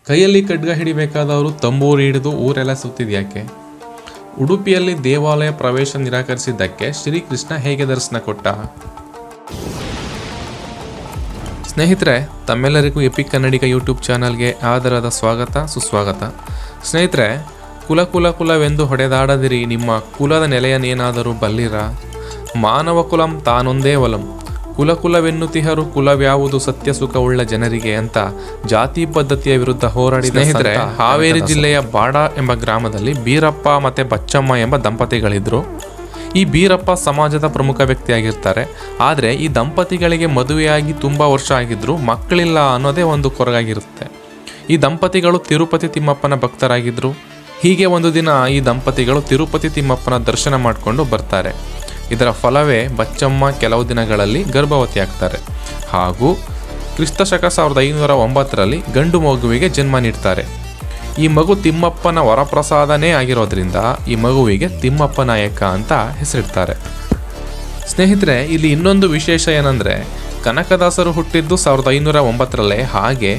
ಕೈಯಲ್ಲಿ ಖಡ್ಗ ಹಿಡಿಬೇಕಾದವರು ತಂಬೂರು ಹಿಡಿದು ಊರೆಲ್ಲ ಸುತ್ತಿದ್ಯಾಕೆ? ಉಡುಪಿಯಲ್ಲಿ ದೇವಾಲಯ ಪ್ರವೇಶ ನಿರಾಕರಿಸಿದ್ದಕ್ಕೆ ಶ್ರೀಕೃಷ್ಣ ಹೇಗೆ ದರ್ಶನ ಕೊಟ್ಟ? ಸ್ನೇಹಿತರೆ, ತಮ್ಮೆಲ್ಲರಿಗೂ ಎಪಿಕ್ ಕನ್ನಡಿಗ ಯೂಟ್ಯೂಬ್ ಚಾನಲ್ಗೆ ಆದರದ ಸ್ವಾಗತ ಸುಸ್ವಾಗತ. ಸ್ನೇಹಿತರೆ, ಕುಲವೆಂದು ಹೊಡೆದಾಡದಿರಿ, ನಿಮ್ಮ ಕುಲದ ನೆಲೆಯನ್ನೇನಾದರೂ ಬಲ್ಲಿರ. ಮಾನವ ಕುಲಂ ತಾನೊಂದೇ ವಲಂ, ಕುಲವೆನ್ನುತಿಹರು ಕುಲವ್ಯಾವುದು ಸತ್ಯ ಸುಖವುಳ್ಳ ಜನರಿಗೆ ಅಂತ ಜಾತಿ ಪದ್ಧತಿಯ ವಿರುದ್ಧ ಹೋರಾಡಿದ ಸ್ನೇಹಿತರೆ, ಹಾವೇರಿ ಜಿಲ್ಲೆಯ ಬಾಡ ಎಂಬ ಗ್ರಾಮದಲ್ಲಿ ಬೀರಪ್ಪ ಮತ್ತೆ ಬಚ್ಚಮ್ಮ ಎಂಬ ದಂಪತಿಗಳಿದ್ರು. ಈ ಬೀರಪ್ಪ ಸಮಾಜದ ಪ್ರಮುಖ ವ್ಯಕ್ತಿಯಾಗಿರ್ತಾರೆ. ಆದರೆ ಈ ದಂಪತಿಗಳಿಗೆ ಮದುವೆಯಾಗಿ ತುಂಬ ವರ್ಷ ಆಗಿದ್ರು ಮಕ್ಕಳಿಲ್ಲ ಅನ್ನೋದೇ ಒಂದು ಕೊರಗಾಗಿರುತ್ತೆ. ಈ ದಂಪತಿಗಳು ತಿರುಪತಿ ತಿಮ್ಮಪ್ಪನ ಭಕ್ತರಾಗಿದ್ರು. ಹೀಗೆ ಒಂದು ದಿನ ಈ ದಂಪತಿಗಳು ತಿರುಪತಿ ತಿಮ್ಮಪ್ಪನ ದರ್ಶನ ಮಾಡಿಕೊಂಡು ಬರ್ತಾರೆ. ಇದರ ಫಲವೇ ಬಚ್ಚಮ್ಮ ಕೆಲವು ದಿನಗಳಲ್ಲಿ ಗರ್ಭವತಿ ಆಗ್ತಾರೆ ಹಾಗೂ ಕ್ರಿಸ್ತಶಕ 1509ರಲ್ಲಿ ಗಂಡು ಮಗುವಿಗೆ ಜನ್ಮ ನೀಡ್ತಾರೆ. ಈ ಮಗು ತಿಮ್ಮಪ್ಪನ ವರಪ್ರಸಾದನೇ ಆಗಿರೋದ್ರಿಂದ ಈ ಮಗುವಿಗೆ ತಿಮ್ಮಪ್ಪ ನಾಯಕ ಅಂತ ಹೆಸರಿಡ್ತಾರೆ. ಸ್ನೇಹಿತರೆ, ಇಲ್ಲಿ ಇನ್ನೊಂದು ವಿಶೇಷ ಏನಂದರೆ, ಕನಕದಾಸರು ಹುಟ್ಟಿದ್ದು 1509ರಲ್ಲೇ. ಹಾಗೆ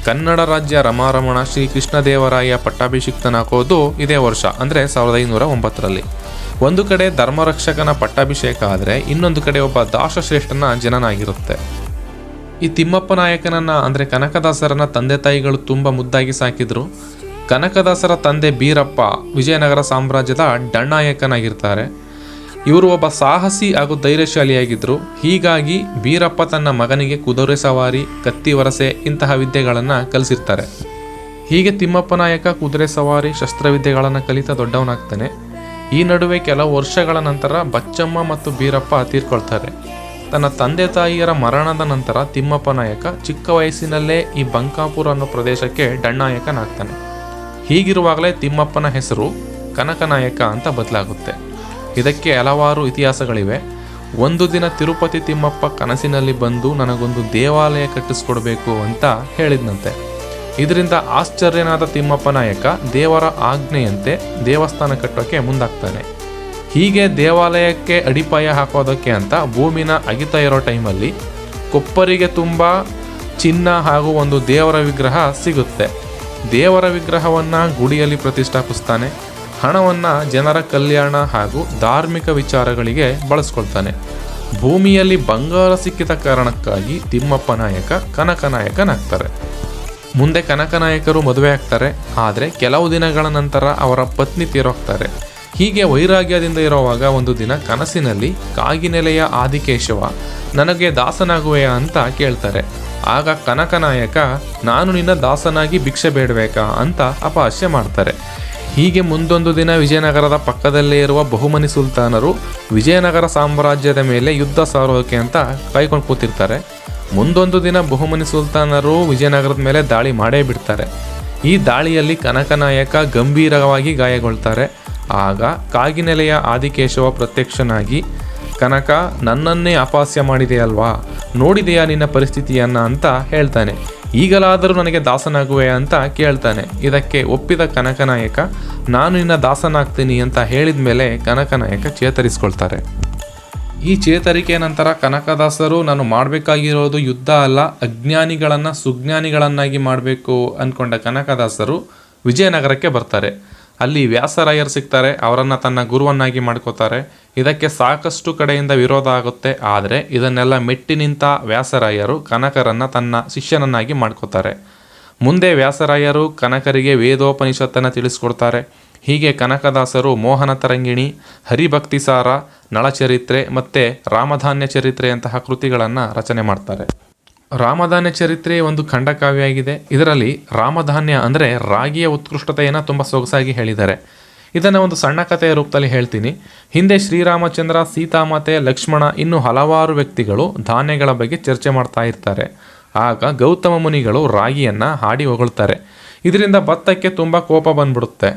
ಕನ್ನಡ ರಾಜ್ಯ ರಮಾರಮಣ ಶ್ರೀ ಕೃಷ್ಣದೇವರಾಯ ಪಟ್ಟಾಭಿಷಿಕ್ತನಾಗೋದು ಇದೇ ವರ್ಷ, ಅಂದರೆ 1509ರಲ್ಲಿ. ಒಂದು ಕಡೆ ಧರ್ಮರಕ್ಷಕನ ಪಟ್ಟಾಭಿಷೇಕ ಆದರೆ ಇನ್ನೊಂದು ಕಡೆ ಒಬ್ಬ ದಾಸಶ್ರೇಷ್ಠನ ಜನನ ಆಗಿರುತ್ತೆ. ಈ ತಿಮ್ಮಪ್ಪ ನಾಯಕನನ್ನ ಅಂದರೆ ಕನಕದಾಸರನ್ನ ತಂದೆ ತಾಯಿಗಳು ತುಂಬ ಮುದ್ದಾಗಿ ಸಾಕಿದ್ರು. ಕನಕದಾಸರ ತಂದೆ ಬೀರಪ್ಪ ವಿಜಯನಗರ ಸಾಮ್ರಾಜ್ಯದ ಡಣ್ಣಾಯಕನಾಗಿರ್ತಾರೆ. ಇವರು ಒಬ್ಬ ಸಾಹಸಿ ಹಾಗೂ ಧೈರ್ಯಶಾಲಿಯಾಗಿದ್ದರು. ಹೀಗಾಗಿ ಬೀರಪ್ಪ ತನ್ನ ಮಗನಿಗೆ ಕುದುರೆ ಸವಾರಿ, ಕತ್ತಿ ವರಸೆ ಇಂತಹ ವಿದ್ಯೆಗಳನ್ನು ಕಲಿಸಿರ್ತಾರೆ. ಹೀಗೆ ತಿಮ್ಮಪ್ಪ ನಾಯಕ ಕುದುರೆ ಸವಾರಿ, ಶಸ್ತ್ರವಿದ್ಯೆಗಳನ್ನು ಕಲಿತ ದೊಡ್ಡವನಾಗ್ತಾನೆ. ಈ ನಡುವೆ ಕೆಲವು ವರ್ಷಗಳ ನಂತರ ಬಚ್ಚಮ್ಮ ಮತ್ತು ಬೀರಪ್ಪ ತೀರ್ಕೊಳ್ತಾರೆ. ತನ್ನ ತಂದೆ ತಾಯಿಯರ ಮರಣದ ನಂತರ ತಿಮ್ಮಪ್ಪ ನಾಯಕ ಚಿಕ್ಕ ವಯಸ್ಸಿನಲ್ಲೇ ಈ ಬಂಕಾಪುರ ಅನ್ನೋ ಪ್ರದೇಶಕ್ಕೆ ಡಣ್ಣಾಯಕನಾಗ್ತಾನೆ. ಹೀಗಿರುವಾಗಲೇ ತಿಮ್ಮಪ್ಪನ ಹೆಸರು ಕನಕನಾಯಕ ಅಂತ ಬದಲಾಗುತ್ತೆ. ಇದಕ್ಕೆ ಹಲವಾರು ಇತಿಹಾಸಗಳಿವೆ. ಒಂದು ದಿನ ತಿರುಪತಿ ತಿಮ್ಮಪ್ಪ ಕನಸಿನಲ್ಲಿ ಬಂದು ನನಗೊಂದು ದೇವಾಲಯ ಕಟ್ಟಿಸ್ಕೊಡ್ಬೇಕು ಅಂತ ಹೇಳಿದ್ನಂತೆ. ಇದರಿಂದ ಆಶ್ಚರ್ಯನಾದ ತಿಮ್ಮಪ್ಪ ನಾಯಕ ದೇವರ ಆಜ್ಞೆಯಂತೆ ದೇವಸ್ಥಾನ ಕಟ್ಟೋಕ್ಕೆ ಮುಂದಾಗ್ತಾನೆ. ಹೀಗೆ ದೇವಾಲಯಕ್ಕೆ ಅಡಿಪಾಯ ಹಾಕೋದಕ್ಕೆ ಅಂತ ಭೂಮಿನ ಅಗಿತಾ ಇರೋ ಟೈಮಲ್ಲಿ ಕೊಪ್ಪರಿಗೆ ತುಂಬ ಚಿನ್ನ ಹಾಗೂ ಒಂದು ದೇವರ ವಿಗ್ರಹ ಸಿಗುತ್ತೆ. ದೇವರ ವಿಗ್ರಹವನ್ನು ಗುಡಿಯಲ್ಲಿ ಪ್ರತಿಷ್ಠಾಪಿಸ್ತಾನೆ. ಹಣವನ್ನು ಜನರ ಕಲ್ಯಾಣ ಹಾಗೂ ಧಾರ್ಮಿಕ ವಿಚಾರಗಳಿಗೆ ಬಳಸ್ಕೊಳ್ತಾನೆ. ಭೂಮಿಯಲ್ಲಿ ಬಂಗಾರ ಸಿಕ್ಕಿದ ಕಾರಣಕ್ಕಾಗಿ ತಿಮ್ಮಪ್ಪ ನಾಯಕ ಕನಕನಾಯಕನಾಗ್ತಾರೆ. ಮುಂದೆ ಕನಕನಾಯಕರು ಮದುವೆ ಆಗ್ತಾರೆ. ಆದರೆ ಕೆಲವು ದಿನಗಳ ನಂತರ ಅವರ ಪತ್ನಿ ತೀರೋಗ್ತಾರೆ. ಹೀಗೆ ವೈರಾಗ್ಯದಿಂದ ಇರುವಾಗ ಒಂದು ದಿನ ಕನಸಿನಲ್ಲಿ ಕಾಗಿನೆಲೆಯ ಆದಿಕೇಶವ ನನಗೆ ದಾಸನಾಗುವೆಯಾ ಅಂತ ಕೇಳ್ತಾರೆ. ಆಗ ಕನಕನಾಯಕ ನಾನು ನಿನ್ನ ದಾಸನಾಗಿ ಭಿಕ್ಷೆ ಬೇಡಬೇಕಾ ಅಂತ ಅಪಹಾಸ್ಯ ಮಾಡ್ತಾರೆ. ಹೀಗೆ ಮುಂದೊಂದು ದಿನ ವಿಜಯನಗರದ ಪಕ್ಕದಲ್ಲೇ ಇರುವ ಬಹುಮನಿ ಸುಲ್ತಾನರು ವಿಜಯನಗರ ಸಾಮ್ರಾಜ್ಯದ ಮೇಲೆ ಯುದ್ಧ ಸಾರೋಕೆ ಅಂತ ಕಾಯ್ಕೊಂಡು ಕೂತಿರ್ತಾರೆ. ಮುಂದೊಂದು ದಿನ ಬಹುಮನಿ ಸುಲ್ತಾನರು ವಿಜಯನಗರದ ಮೇಲೆ ದಾಳಿ ಮಾಡೇ ಬಿಡ್ತಾರೆ. ಈ ದಾಳಿಯಲ್ಲಿ ಕನಕನಾಯಕ ಗಂಭೀರವಾಗಿ ಗಾಯಗೊಳ್ತಾರೆ. ಆಗ ಕಾಗಿನೆಲೆಯ ಆದಿಕೇಶವ ಪ್ರತ್ಯಕ್ಷನಾಗಿ, ಕನಕ, ನನ್ನನ್ನೇ ಅಪಹಾಸ್ಯ ಮಾಡಿದೆಯಲ್ವಾ, ನೋಡಿದೆಯಾ ನಿನ್ನ ಪರಿಸ್ಥಿತಿಯನ್ನ ಅಂತ ಹೇಳ್ತಾನೆ. ಈಗಲಾದರೂ ನನಗೆ ದಾಸನಾಗುವೆ ಅಂತ ಕೇಳ್ತಾನೆ. ಇದಕ್ಕೆ ಒಪ್ಪಿದ ಕನಕನಾಯಕ ನಾನು ನಿನ್ನ ದಾಸನಾಗ್ತೀನಿ ಅಂತ ಹೇಳಿದ ಮೇಲೆ ಕನಕನಾಯಕ ಚೇತರಿಸ್ಕೊಳ್ತಾರೆ. ಈ ಚೇತರಿಕೆ ನಂತರ ಕನಕದಾಸರು ನಾನು ಮಾಡಬೇಕಾಗಿರೋದು ಯುದ್ಧ ಅಲ್ಲ, ಅಜ್ಞಾನಿಗಳನ್ನು ಸುಜ್ಞಾನಿಗಳನ್ನಾಗಿ ಮಾಡಬೇಕು ಅಂದ್ಕೊಂಡ ಕನಕದಾಸರು ವಿಜಯನಗರಕ್ಕೆ ಬರ್ತಾರೆ. ಅಲ್ಲಿ ವ್ಯಾಸರಾಯರು ಸಿಗ್ತಾರೆ. ಅವರನ್ನು ತನ್ನ ಗುರುವನ್ನಾಗಿ ಮಾಡ್ಕೋತಾರೆ. ಇದಕ್ಕೆ ಸಾಕಷ್ಟು ಕಡೆಯಿಂದ ವಿರೋಧ ಆಗುತ್ತೆ. ಆದರೆ ಇದನ್ನೆಲ್ಲ ಮೆಟ್ಟಿ ನಿಂತ ವ್ಯಾಸರಾಯರು ಕನಕರನ್ನು ತನ್ನ ಶಿಷ್ಯನನ್ನಾಗಿ ಮಾಡ್ಕೋತಾರೆ. ಮುಂದೆ ವ್ಯಾಸರಾಯರು ಕನಕರಿಗೆ ವೇದೋಪನಿಷತ್ತನ್ನು ತಿಳಿಸ್ಕೊಡ್ತಾರೆ. ಹೀಗೆ ಕನಕದಾಸರು ಮೋಹನ ತರಂಗಿಣಿ, ಹರಿಭಕ್ತಿಸಾರ, ನಳಚರಿತ್ರೆ ಮತ್ತು ರಾಮಧಾನ್ಯ ಚರಿತ್ರೆಯಂತಹ ಕೃತಿಗಳನ್ನು ರಚನೆ ಮಾಡ್ತಾರೆ. ರಾಮಧಾನ್ಯ ಚರಿತ್ರೆ ಒಂದು ಖಂಡಕಾವ್ಯ ಆಗಿದೆ. ಇದರಲ್ಲಿ ರಾಮಧಾನ್ಯ ಅಂದರೆ ರಾಗಿಯ ಉತ್ಕೃಷ್ಟತೆಯನ್ನು ತುಂಬ ಸೊಗಸಾಗಿ ಹೇಳಿದ್ದಾರೆ. ಇದನ್ನು ಒಂದು ಸಣ್ಣ ಕಥೆಯ ರೂಪದಲ್ಲಿ ಹೇಳ್ತೀನಿ. ಹಿಂದೆ ಶ್ರೀರಾಮಚಂದ್ರ, ಸೀತಾಮಾತೆ, ಲಕ್ಷ್ಮಣ ಇನ್ನೂ ಹಲವಾರು ವ್ಯಕ್ತಿಗಳು ಧಾನ್ಯಗಳ ಬಗ್ಗೆ ಚರ್ಚೆ ಮಾಡ್ತಾ ಇರ್ತಾರೆ. ಆಗ ಗೌತಮ ಮುನಿಗಳು ರಾಗಿಯನ್ನು ಹಾಡಿ ಹೊಗಳ್ತಾರೆ. ಇದರಿಂದ ಭತ್ತಕ್ಕೆ ತುಂಬ ಕೋಪ ಬಂದ್ಬಿಡುತ್ತೆ.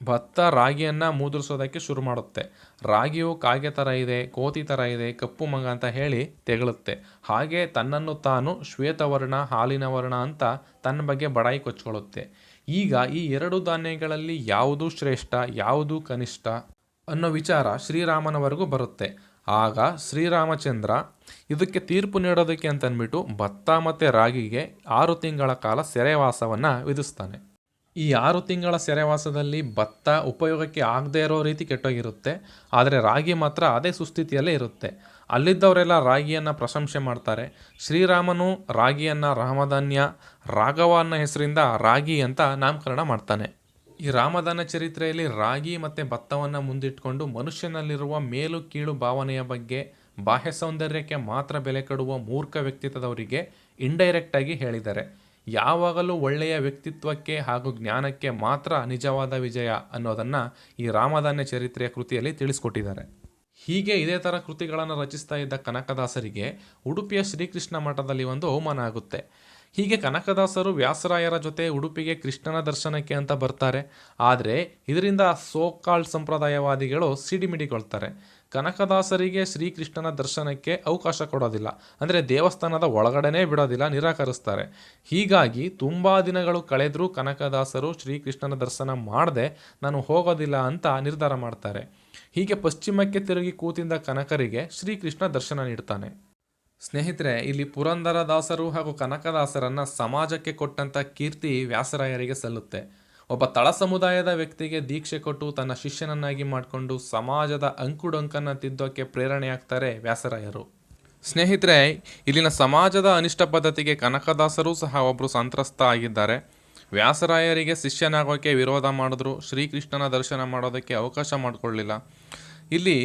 ಭತ್ತ ರಾಗಿಯನ್ನು ಮೂದ್ರಿಸೋದಕ್ಕೆ ಶುರು ಮಾಡುತ್ತೆ. ರಾಗಿಯು ಕಾಗೆ ಥರ ಇದೆ, ಕೋತಿ ಥರ ಇದೆ, ಕಪ್ಪು ಮಂಗ ಅಂತ ಹೇಳಿ ತೆಗಳುತ್ತೆ. ಹಾಗೆ ತನ್ನನ್ನು ತಾನು ಶ್ವೇತವರ್ಣ, ಹಾಲಿನ ವರ್ಣ ಅಂತ ತನ್ನ ಬಗ್ಗೆ ಬಡಾಯಿ ಕೊಚ್ಕೊಳ್ಳುತ್ತೆ. ಈಗ ಈ ಎರಡು ಧಾನ್ಯಗಳಲ್ಲಿ ಯಾವುದು ಶ್ರೇಷ್ಠ, ಯಾವುದು ಕನಿಷ್ಠ ಅನ್ನೋ ವಿಚಾರ ಶ್ರೀರಾಮನವರೆಗೂ ಬರುತ್ತೆ. ಆಗ ಶ್ರೀರಾಮಚಂದ್ರ ಇದಕ್ಕೆ ತೀರ್ಪು ನೀಡೋದಕ್ಕೆ ಅಂತಂದ್ಬಿಟ್ಟು ಭತ್ತ ಮತ್ತು ರಾಗಿಗೆ 6 ತಿಂಗಳ ಕಾಲ ಸೆರೆವಾಸವನ್ನು ವಿಧಿಸ್ತಾನೆ. ಈ 6 ತಿಂಗಳ ಸೆರೆವಾಸದಲ್ಲಿ ಭತ್ತ ಉಪಯೋಗಕ್ಕೆ ಆಗದೇ ಇರೋ ರೀತಿ ಕೆಟ್ಟೋಗಿರುತ್ತೆ, ಆದರೆ ರಾಗಿ ಮಾತ್ರ ಅದೇ ಸುಸ್ಥಿತಿಯಲ್ಲೇ ಇರುತ್ತೆ. ಅಲ್ಲಿದ್ದವರೆಲ್ಲ ರಾಗಿಯನ್ನು ಪ್ರಶಂಸೆ ಮಾಡ್ತಾರೆ. ಶ್ರೀರಾಮನು ರಾಗಿಯನ್ನು ರಾಮಧಾನ್ಯ, ರಾಘವ ಅನ್ನೋ ಹೆಸರಿಂದ ರಾಗಿ ಅಂತ ನಾಮಕರಣ ಮಾಡ್ತಾನೆ. ಈ ರಾಮಧಾನ್ಯ ಚರಿತ್ರೆಯಲ್ಲಿ ರಾಗಿ ಮತ್ತು ಭತ್ತವನ್ನು ಮುಂದಿಟ್ಕೊಂಡು ಮನುಷ್ಯನಲ್ಲಿರುವ ಮೇಲು ಕೀಳು ಭಾವನೆಯ ಬಗ್ಗೆ, ಬಾಹ್ಯ ಸೌಂದರ್ಯಕ್ಕೆ ಮಾತ್ರ ಬೆಲೆ ಕೊಡುವ ಮೂರ್ಖ ವ್ಯಕ್ತಿತ್ವದವರಿಗೆ ಇಂಡೈರೆಕ್ಟಾಗಿ ಹೇಳಿದ್ದಾರೆ. ಯಾವಾಗಲೂ ಒಳ್ಳೆಯ ವ್ಯಕ್ತಿತ್ವಕ್ಕೆ ಹಾಗೂ ಜ್ಞಾನಕ್ಕೆ ಮಾತ್ರ ನಿಜವಾದ ವಿಜಯ ಅನ್ನೋದನ್ನು ಈ ರಾಮಧಾನ್ಯ ಚರಿತ್ರೆಯ ಕೃತಿಯಲ್ಲಿ ತಿಳಿಸ್ಕೊಟ್ಟಿದ್ದಾರೆ. ಹೀಗೆ ಇದೇ ಥರ ಕೃತಿಗಳನ್ನು ರಚಿಸ್ತಾ ಇದ್ದ ಕನಕದಾಸರಿಗೆ ಉಡುಪಿಯ ಶ್ರೀಕೃಷ್ಣ ಮಠದಲ್ಲಿ ಒಂದು ಅವಮಾನ ಆಗುತ್ತೆ. ಹೀಗೆ ಕನಕದಾಸರು ವ್ಯಾಸರಾಯರ ಜೊತೆ ಉಡುಪಿಗೆ ಕೃಷ್ಣನ ದರ್ಶನಕ್ಕೆ ಅಂತ ಬರ್ತಾರೆ. ಆದರೆ ಇದರಿಂದ ಸೋಕಾಲ್ಡ್ ಸಂಪ್ರದಾಯವಾದಿಗಳು ಸಿಡಿಮಿಡಿಗೊಳ್ತಾರೆ. ಕನಕದಾಸರಿಗೆ ಶ್ರೀಕೃಷ್ಣನ ದರ್ಶನಕ್ಕೆ ಅವಕಾಶ ಕೊಡೋದಿಲ್ಲ, ಅಂದರೆ ದೇವಸ್ಥಾನದ ಒಳಗಡೆನೇ ಬಿಡೋದಿಲ್ಲ, ನಿರಾಕರಿಸ್ತಾರೆ. ಹೀಗಾಗಿ ತುಂಬ ದಿನಗಳು ಕಳೆದರೂ ಕನಕದಾಸರು ಶ್ರೀಕೃಷ್ಣನ ದರ್ಶನ ಮಾಡದೆ ನಾನು ಹೋಗೋದಿಲ್ಲ ಅಂತ ನಿರ್ಧಾರ ಮಾಡ್ತಾರೆ. ಹೀಗೆ ಪಶ್ಚಿಮಕ್ಕೆ ತಿರುಗಿ ಕೂತಿದ್ದ ಕನಕರಿಗೆ ಶ್ರೀಕೃಷ್ಣ ದರ್ಶನ ನೀಡ್ತಾನೆ. ಸ್ನೇಹಿತರೆ, ಇಲ್ಲಿ ಪುರಂದರದಾಸರು ಹಾಗೂ ಕನಕದಾಸರನ್ನು ಸಮಾಜಕ್ಕೆ ಕೊಟ್ಟಂಥ ಕೀರ್ತಿ ವ್ಯಾಸರಾಯರಿಗೆ ಸಲ್ಲುತ್ತೆ. ಒಬ್ಬ ತಳ ಸಮುದಾಯದ ವ್ಯಕ್ತಿಗೆ ದೀಕ್ಷೆ ಕೊಟ್ಟು ತನ್ನ ಶಿಷ್ಯನನ್ನಾಗಿ ಮಾಡಿಕೊಂಡು ಸಮಾಜದ ಅಂಕುಡೊಂಕನ್ನು ತಿದ್ದೋಕ್ಕೆ ಪ್ರೇರಣೆಯಾಗ್ತಾರೆ ವ್ಯಾಸರಾಯರು. ಸ್ನೇಹಿತರೆ, ಇಲ್ಲಿನ ಸಮಾಜದ ಅನಿಷ್ಟ ಪದ್ಧತಿಗೆ ಕನಕದಾಸರು ಸಹ ಒಬ್ಬರು ಸಂತ್ರಸ್ತ ಆಗಿದ್ದಾರೆ. ವ್ಯಾಸರಾಯರಿಗೆ ಶಿಷ್ಯನಾಗೋಕ್ಕೆ ವಿರೋಧ ಮಾಡಿದ್ರು, ಶ್ರೀಕೃಷ್ಣನ ದರ್ಶನ ಮಾಡೋದಕ್ಕೆ ಅವಕಾಶ ಮಾಡಿಕೊಳ್ಳಲಿಲ್ಲ. ಇಲ್ಲಿ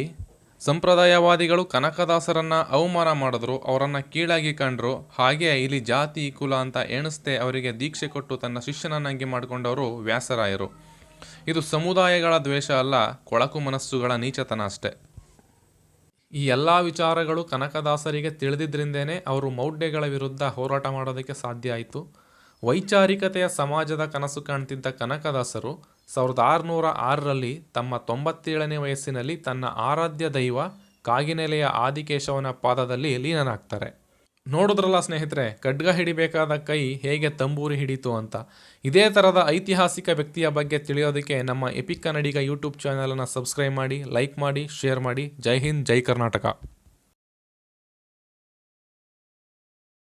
ಸಂಪ್ರದಾಯವಾದಿಗಳು ಕನಕದಾಸರನ್ನು ಅವಮಾನ ಮಾಡಿದ್ರು, ಅವರನ್ನು ಕೀಳಾಗಿ ಕಂಡರು. ಹಾಗೆ ಇಲ್ಲಿ ಜಾತಿ ಕುಲ ಅಂತ ಎಣಿಸ್ದೆ ಅವರಿಗೆ ದೀಕ್ಷೆ ಕೊಟ್ಟು ತನ್ನ ಶಿಷ್ಯನನ್ನಾಗಿ ಮಾಡಿಕೊಂಡವರು ವ್ಯಾಸರಾಯರು. ಇದು ಸಮುದಾಯಗಳ ದ್ವೇಷ ಅಲ್ಲ, ಕೊಳಕು ಮನಸ್ಸುಗಳ ನೀಚತನ ಅಷ್ಟೆ. ಈ ಎಲ್ಲ ವಿಚಾರಗಳು ಕನಕದಾಸರಿಗೆ ತಿಳಿದಿದ್ದರಿಂದೇ ಅವರು ಮೌಢ್ಯಗಳ ವಿರುದ್ಧ ಹೋರಾಟ ಮಾಡೋದಕ್ಕೆ ಸಾಧ್ಯ ಆಯಿತು. ವೈಚಾರಿಕತೆಯ ಸಮಾಜದ ಕನಸು ಕಾಣ್ತಿದ್ದ ಕನಕದಾಸರು 1606ರಲ್ಲಿ ತಮ್ಮ 97ನೇ ವಯಸ್ಸಿನಲ್ಲಿ ತನ್ನ ಆರಾಧ್ಯ ದೈವ ಕಾಗಿನೆಲೆಯ ಆದಿಕೇಶವನ ಪಾದದಲ್ಲಿ ಲೀನನಾಗ್ತಾರೆ. ನೋಡಿದ್ರಲ್ಲ ಸ್ನೇಹಿತರೆ, ಖಡ್ಗ ಹಿಡಿಬೇಕಾದ ಕೈ ಹೇಗೆ ತಂಬೂರಿ ಹಿಡಿತು ಅಂತ. ಇದೇ ಥರದ ಐತಿಹಾಸಿಕ ವ್ಯಕ್ತಿಯ ಬಗ್ಗೆ ತಿಳಿಯೋದಕ್ಕೆ ನಮ್ಮ ಎಪಿಕ್ ಕನ್ನಡಿಗ ಯೂಟ್ಯೂಬ್ ಚಾನಲನ್ನು ಸಬ್ಸ್ಕ್ರೈಬ್ ಮಾಡಿ, ಲೈಕ್ ಮಾಡಿ, ಶೇರ್ ಮಾಡಿ. ಜೈ ಹಿಂದ್, ಜೈ ಕರ್ನಾಟಕ.